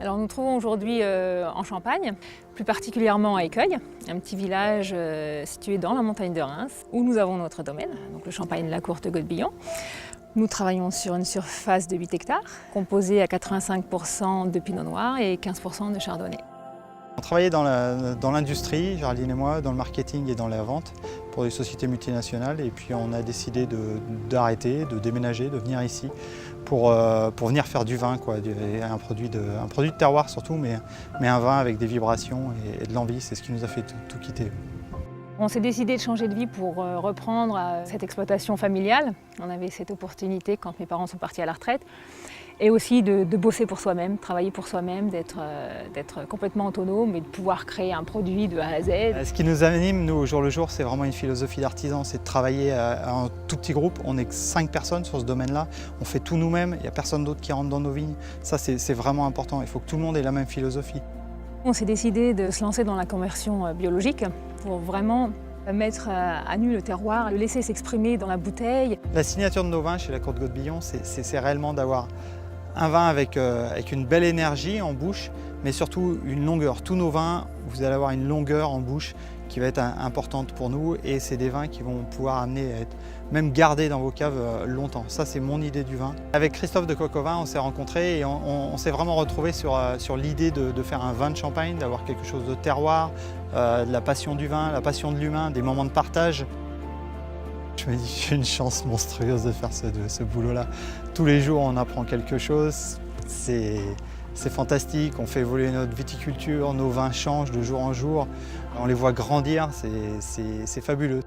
Alors nous nous trouvons aujourd'hui en Champagne, plus particulièrement à Écueil, un petit village situé dans la montagne de Reims, où nous avons notre domaine, donc le Champagne-la-Courte-Godebillon. Nous travaillons sur une surface de 8 hectares, composée à 85% de pinot noir et 15% de chardonnay. On travaillait dans l'industrie, Géraldine et moi, dans le marketing et dans la vente pour des sociétés multinationales. Et puis on a décidé d'arrêter, de déménager, de venir ici pour venir faire du vin, quoi, un produit de terroir surtout, mais un vin avec des vibrations et de l'envie. C'est ce qui nous a fait tout quitter. On s'est décidé de changer de vie pour reprendre cette exploitation familiale. On avait cette opportunité quand mes parents sont partis à la retraite. Et aussi de bosser pour soi-même, travailler pour soi-même, d'être complètement autonome et de pouvoir créer un produit de A à Z. Ce qui nous anime, nous, au jour le jour, c'est vraiment une philosophie d'artisan, c'est de travailler en tout petit groupe. On n'est que 5 personnes sur ce domaine-là, on fait tout nous-mêmes, il n'y a personne d'autre qui rentre dans nos vignes. Ça, c'est vraiment important, il faut que tout le monde ait la même philosophie. On s'est décidé de se lancer dans la conversion biologique pour vraiment mettre à nu le terroir, le laisser s'exprimer dans la bouteille. La signature de nos vins chez la Courte-Godebillon, c'est réellement d'avoir un vin avec une belle énergie en bouche, mais surtout une longueur. Tous nos vins, vous allez avoir une longueur en bouche qui va être importante pour nous, et c'est des vins qui vont pouvoir amener à être même gardés dans vos caves longtemps. Ça, c'est mon idée du vin. Avec Christophe de Coq-au-Vin, on s'est rencontrés et on s'est vraiment retrouvés sur l'idée de faire un vin de Champagne, d'avoir quelque chose de terroir, de la passion du vin, la passion de l'humain, des moments de partage. Je me dis, j'ai une chance monstrueuse de faire ce boulot-là. Tous les jours, on apprend quelque chose. C'est fantastique, on fait évoluer notre viticulture, nos vins changent de jour en jour. On les voit grandir, c'est fabuleux.